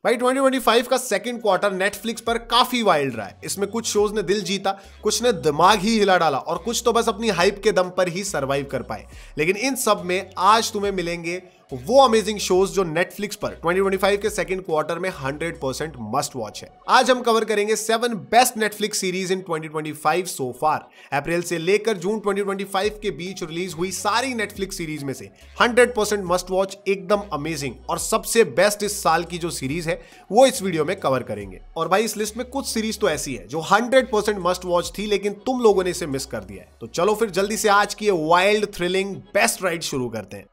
भाई 2025 का second quarter Netflix पर काफी वाइल्ड रहा है। इसमें कुछ शोज ने दिल जीता, कुछ ने दिमाग ही हिला डाला और कुछ तो बस अपनी हाइप के दम पर ही सरवाइव कर पाए। लेकिन इन सब में आज तुम्हें मिलेंगे वो अमेजिंग शोज जो नेटफ्लिक्स पर 2025 के सेकंड क्वार्टर में 100% मस्ट वॉच है। आज हम कवर करेंगे 7 बेस्ट नेटफ्लिक्स सीरीज इन 2025 सो फार। अप्रैल से लेकर जून 2025 के बीच रिलीज हुई सारी नेटफ्लिक्स सीरीज में से 100% मस्ट वॉच, एकदम अमेजिंग और सबसे बेस्ट इस साल की जो सीरीज है वो इस वीडियो में कवर करेंगे। और भाई इस लिस्ट में कुछ सीरीज तो ऐसी है जो 100% मस्ट वॉच थी लेकिन तुम लोगों ने इसे मिस कर दिया है। तो चलो फिर जल्दी से आज की वाइल्ड थ्रिलिंग बेस्ट राइड शुरू करते हैं।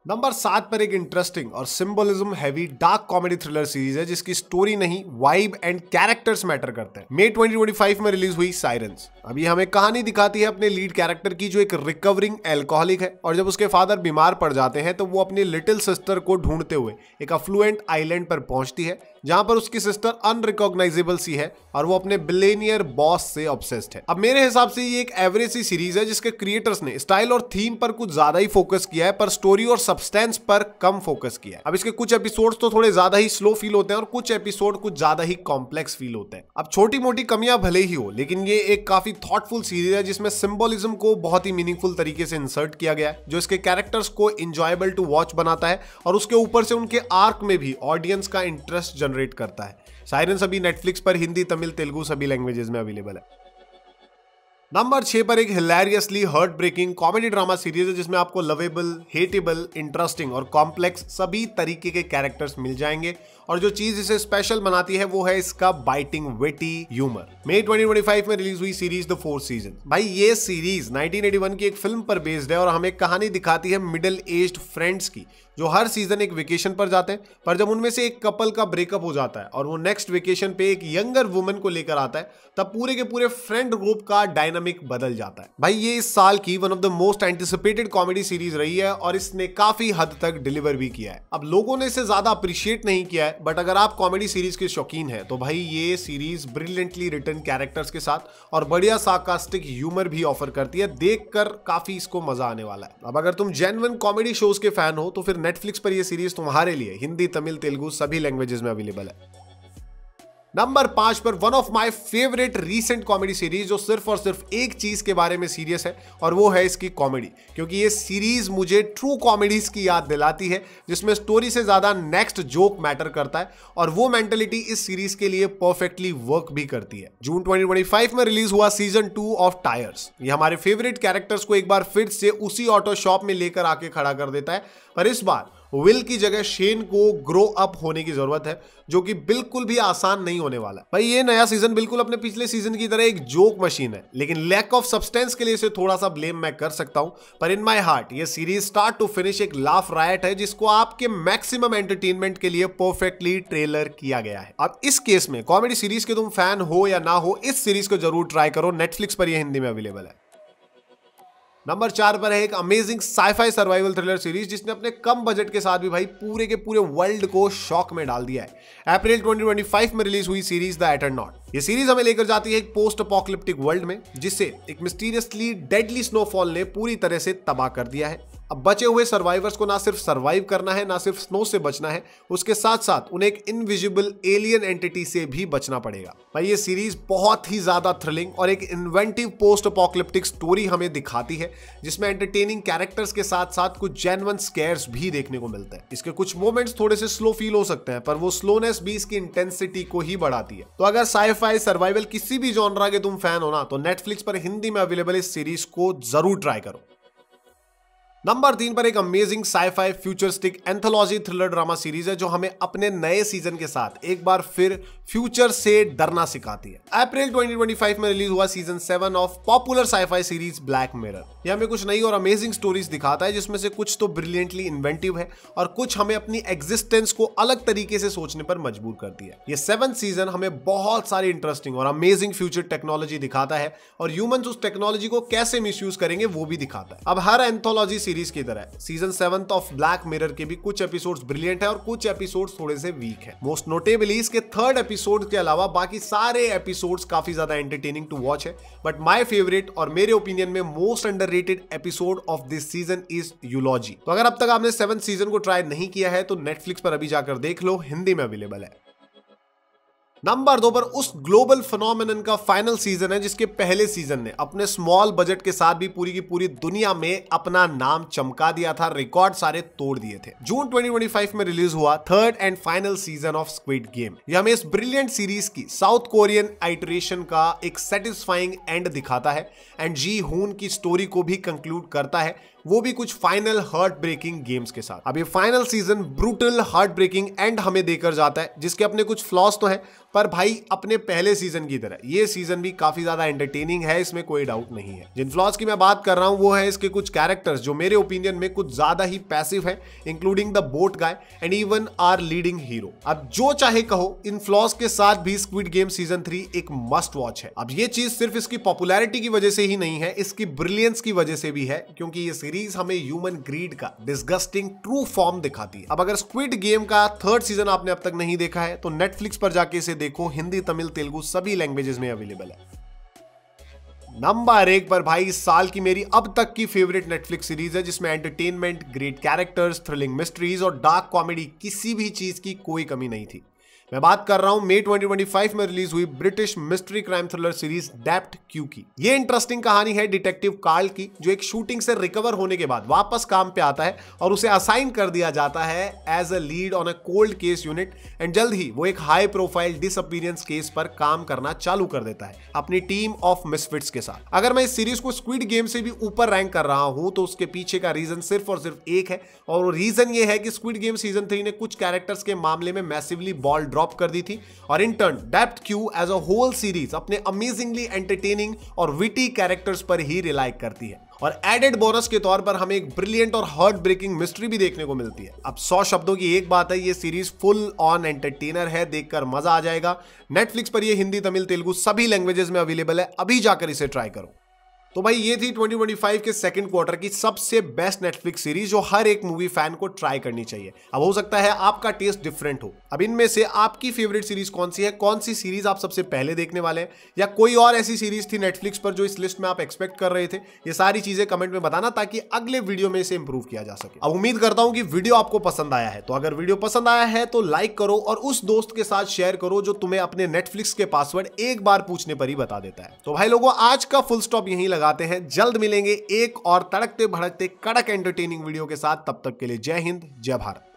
नंबर 7 पर एक इंटरेस्टिंग और symbolism heavy dark comedy thriller series है जिसकी स्टोरी नहीं, वाइब एंड कैरेक्टर्स मैटर करते हैं। मई 2025 में रिलीज हुई साइरेंस। अब ये हमें कहानी दिखाती है अपने लीड कैरेक्टर की जो एक रिकवरिंग एल्कोहलिक है और जब उसके फादर बीमार पड़ जाते हैं तो वो अपनी लिटिल सिस्टर को ढूंढते हुए एक अफ्लुएंट आइलैंड पर पहुंचती है जहां पर उसकी सिस्टर अनरिकॉग्नाइजेबल सी है और वो अपने बिलियनियर बॉस से ऑब्सेस्ड है। अब मेरे हिसाब से ये एक एवरेज सी सीरीज है जिसके क्रिएटर्स ने स्टाइल और थीम पर कुछ ज्यादा ही फोकस किया है पर स्टोरी और सब्सटेंस पर कम फोकस किया है। अब इसके कुछ एपिसोड्स तो थोड़े ज्यादा ही स्लो फील होते हैं और कुछ एपिसोड कुछ ज्यादा ही कॉम्प्लेक्स फील होते हैं। अब छोटी मोटी कमियां भले ही हो लेकिन ये एक काफी थॉटफुल सीरीज है जिसमें सिंबलिज्म को बहुत ही मीनिंगफुल तरीके से इंसर्ट किया गया है जो इसके कैरेक्टर्स को इंजॉयबल टू वॉच बनाता है और उसके ऊपर से उनके आर्क में भी ऑडियंस का इंटरेस्ट जनरेट करता है। साइरेंस अभी नेटफ्लिक्स पर हिंदी, तमिल, तेलुगु सभी लैंग्वेजेस में अवेलेबल है। नंबर 6 पर एक hilariously heartbreaking comedy drama series है जिसमें आपको लवेबल, हेटेबल, इंटरेस्टिंग और कॉम्प्लेक्स सभी तरीके के कैरेक्टर्स मिल जाएंगे और जो चीज इसे स्पेशल बनाती है वो है इसका बाइटिंग विटी ह्यूमर। मई 2025 में रिलीज हुई सीरीज द 4th सीजन। भाई ये सीरीज 1981 की एक फिल्म पर बेस्ड है और हमें कहानी दिखाती है मिडिल एज्ड फ्रेंड्स की जो हर सीजन एक वेकेशन पर जाते हैं पर जब उनमें से एक कपल का ब्रेकअप हो जाता है और वो नेक्स्ट वेकेशन पे एक यंगर वुमन को लेकर आता है तब पूरे के पूरे फ्रेंड ग्रुप का डायनामिक बदल जाता है। भाई ये इस साल की one of the most anticipated comedy series रही है और इसने काफी हद तक डिलीवर भी किया है। अब लोगों ने इसे ज्यादा अप्रिशिएट नहीं किया है बट अगर आप कॉमेडी सीरीज के शौकीन हैं तो भाई ये सीरीज ब्रिलियंटली रिटन कैरेक्टर्स के साथ और बढ़िया सार्कास्टिक ह्यूमर भी ऑफर करती है। देखकर काफी इसको मजा आने वाला है। अब अगर तुम जेन्युइन कॉमेडी शोज के फैन हो तो फिर नेटफ्लिक्स पर यह सीरीज तुम्हारे लिए हिंदी, तमिल, तेलुगु सभी लैंग्वेजेस में अवेलेबल है। नंबर 5 पर one of my favourite recent comedy series जो सिर्फ और सिर्फ एक चीज के बारे में सीरियस है और वो है इसकी कॉमेडी, क्योंकि ये सीरीज मुझे ट्रू कॉमेडीज की याद दिलाती है जिसमें स्टोरी से ज्यादा नेक्स्ट जोक मैटर करता है और वो मेंटालिटी इस सीरीज के लिए परफेक्टली वर्क भी करती है। जून 2025 में रिलीज हुआ सीजन 2 ऑफ टायर्स। ये हमारे फेवरेट कैरेक्टर्स को एक बार फिर से उसी ऑटो शॉप में लेकर आके खड़ा कर देता है पर इस बार विल की जगह शेन को ग्रो अप होने की जरूरत है जो कि बिल्कुल भी आसान नहीं होने वाला। भाई ये नया सीजन बिल्कुल अपने पिछले सीजन की तरह एक जोक मशीन है लेकिन लैक ऑफ सब्सटेंस के लिए इसे थोड़ा सा ब्लेम मैं कर सकता हूं पर इन माय हार्ट ये सीरीज स्टार्ट टू फिनिश एक लाफ रायट है जिसको आपके मैक्सिमम एंटरटेनमेंट के लिए परफेक्टली ट्रेलर किया गया है। अब इस केस में कॉमेडी सीरीज के तुम फैन हो या ना हो इस सीरीज को जरूर ट्राई करो। नेटफ्लिक्स पर यह हिंदी में अवेलेबल है। नंबर 4 पर है एक amazing sci-fi survival thriller series जिसने अपने कम बजट के साथ भी भाई पूरे के पूरे वर्ल्ड को शॉक में डाल दिया है। अप्रैल 2025 में रिलीज हुई सीरीज द एटरनॉट। ये सीरीज हमें लेकर जाती है एक पोस्ट अपोकलिप्टिक वर्ल्ड में जिसे एक मिस्टीरियसली डेडली स्नोफॉल ने पूरी तरह से तबाह कर दिया है। अब बचे हुए सर्वाइवर्स को ना सिर्फ सर्वाइव करना है, ना सिर्फ स्नो से बचना है, उसके साथ साथ उन्हें एक इनविजिबल एलियन एंटिटी से भी बचना पड़ेगा। भाई ये सीरीज बहुत ही ज्यादा थ्रिलिंग और एक इन्वेंटिव पोस्ट अपोकलिप्टिक स्टोरी हमें दिखाती है जिसमें एंटरटेनिंग कैरेक्टर्स के साथ साथ कुछ जेन्युइन स्केयर्स भी देखने को मिलते हैं। इसके कुछ मोमेंट्स थोड़े से स्लो फील हो सकते हैं पर वो स्लोनेस भी इसकी इंटेंसिटी को ही बढ़ाती है। तो अगर साइफाई सर्वाइवल किसी भी जॉनरा के तुम फैन हो ना तो नेटफ्लिक्स पर हिंदी में अवेलेबल इस सीरीज को जरूर ट्राई करो। नंबर 3 पर एक amazing sci-fi futuristic anthology thriller drama series है जो हमें अपने नए सीजन के साथ एक बार फिर फ्यूचर से डरना सिखाती है। अप्रैल 2025 में रिलीज हुआ season 7 of popular sci-fi series Black Mirror. यह हमें कुछ नई और अमेजिंग स्टोरीज दिखाता है जिसमें से कुछ तो ब्रिलियंटली इन्वेंटिव है और कुछ हमें अपनी एग्जिस्टेंस को अलग तरीके से सोचने पर मजबूर करती है। ये 7th सीजन हमें बहुत सारी इंटरेस्टिंग और अमेजिंग फ्यूचर टेक्नोलॉजी दिखाता है और ह्यूमंस उस टेक्नोलॉजी को कैसे मिसयूज करेंगे वो भी दिखाता है। अब हर एंथोलॉजी सीरीज की तरह सीजन 7 ऑफ ब्लैक मिरर के भी कुछ एपिसोड्स ब्रिलियंट है और कुछ एपिसोड्स थोड़े से वीक है। मोस्ट नोटेबली इसके थर्ड एपिसोड के अलावा बाकी सारे एपिसोड्स काफी ज्यादा एंटरटेनिंग टू वॉच है, बट माय फेवरेट और मेरे ओपिनियन में most underrated episode of this season is eulogy. तो अगर अब तक आपने 7th सीजन को ट्राई नहीं किया है तो नेटफ्लिक्स पर अभी जाकर देख लो, हिंदी में अवेलेबल है। नंबर 2 पर उस ग्लोबल फिनोमेनन का फाइनल सीजन है जिसके पहले सीजन ने अपने स्मॉल बजट के साथ भी पूरी की पूरी दुनिया में अपना नाम चमका दिया था, रिकॉर्ड सारे तोड़ दिए थे। जून 2025 में रिलीज हुआ third and final season of squid game. यह हमें इस ब्रिलियंट सीरीज की साउथ कोरियन आइटरेशन का एक सेटिस्फाइंग एंड दिखाता है एंड जी हून की स्टोरी को भी कंक्लूड करता है, वो भी कुछ फाइनल हार्ट ब्रेकिंग गेम्स के साथ। अब ये final season brutal heartbreaking and हमें देकर जाता है जिसके अपने कुछ फ्लॉज तो है, पर भाई अपने पहले सीजन की तरह ये सीजन भी काफी ज्यादा एंटरटेनिंग है, इसमें कोई डाउट नहीं है। जिन फ्लॉज की मैं बात कर रहा हूं वो है इसके कुछ कैरेक्टर्स जो मेरे ओपिनियन में कुछ ज्यादा ही पैसिव है, including the boat guy and even our leading hero. अब जो चाहे कहो, इन फ्लॉज के साथ भी स्क्विड गेम सीजन 3 एक मस्ट वॉच है। अब ये चीज सिर्फ इसकी पॉपुलैरिटी की वजह से ही नहीं है, इसकी ब्रिलियंस की वजह से भी है, क्योंकि ये सीरीज हमें ह्यूमन ग्रीड का डिस्गस्टिंग ट्रू फॉर्म दिखाती है। अब अगर स्क्विड गेम का थर्ड सीजन आपने अब तक नहीं देखा है तो नेटफ्लिक्स पर जाके इसे देखो, हिंदी, तमिल, तेलुगु सभी लैंग्वेजेस में अवेलेबल है। नंबर 1 पर भाई इस साल की मेरी अब तक की फेवरेट नेटफ्लिक्स सीरीज है जिसमें entertainment, great characters, thrilling mysteries और डार्क कॉमेडी किसी भी चीज की कोई कमी नहीं थी। मैं बात कर रहा हूं मई 2025 में रिलीज हुई British mystery crime thriller series depth Q की। ये इंटरेस्टिंग कहानी है डिटेक्टिव कार्ल की, जो एक शूटिंग से रिकवर होने के बाद वापस काम पे आता है और उसे असाइन कर दिया जाता है as a lead on a cold case unit and जल्द ही वो एक हाई प्रोफाइल डिसअपीयरेंस केस पर काम करना चालू कर देता है अपनी टीम ऑफ मिसफिट्स के साथ। अगर मैं इस सीरीज को स्क्विड गेम से भी ऊपर रैंक कर रहा हूं तो उसके पीछे का रीजन सिर्फ और सिर्फ एक है, और वो रीजन ये है कि स्क्विड गेम सीजन 3 ने कुछ कैरेक्टर्स के मामले में मैसिवली बॉल ड्रॉप कर दी थी और in turn Department Q as a whole series अपने अमेजिंगली एंटरटेनिंग और विटी कैरेक्टर्स पर ही रिलाई करती है और एडेड बोनस के तौर पर हमें एक ब्रिलियंट और हार्ट ब्रेकिंग मिस्ट्री भी देखने को मिलती है। अब 100 शब्दों की एक बात है, ये सीरीज फुल ऑन एंटरटेनर है, देखकर मजा आ जाएगा। नेटफ्लिक्स पर ये हिंदी, तमिल, तेलुगु सभी लैंग्वेजेस में अवेलेबल है, अभी जाकर इसे ट्राई करो। तो भाई ये थी 2025 के सेकंड क्वार्टर की सबसे बेस्ट नेटफ्लिक्स सीरीज जो हर एक मूवी फैन को ट्राई करनी चाहिए। अब हो सकता है आपका टेस्ट डिफरेंट हो, अब इनमें से आपकी फेवरेट सीरीज कौन सी है, कौन सी सीरीज आप सबसे पहले देखने वाले हैं, या कोई और ऐसी सीरीज थी नेटफ्लिक्स पर जो इस लिस्ट में आप एक्सपेक्ट कर रहे थे, ये सारी चीजें कमेंट में बताना ताकि अगले वीडियो में इसे इंप्रूव किया जा सके। अब उम्मीद करता हूं कि वीडियो आपको पसंद आया है, तो अगर वीडियो पसंद आया है तो लाइक करो और उस दोस्त के साथ शेयर करो जो तुम्हें अपने नेटफ्लिक्स के पासवर्ड एक बार पूछने पर ही बता देता है। तो भाई लोगों, आज का फुल स्टॉप यहीं लगाते हैं, जल्द मिलेंगे एक और तड़कते भड़कते कड़क एंटरटेनिंग वीडियो के साथ। तब तक के लिए जय हिंद, जय भारत।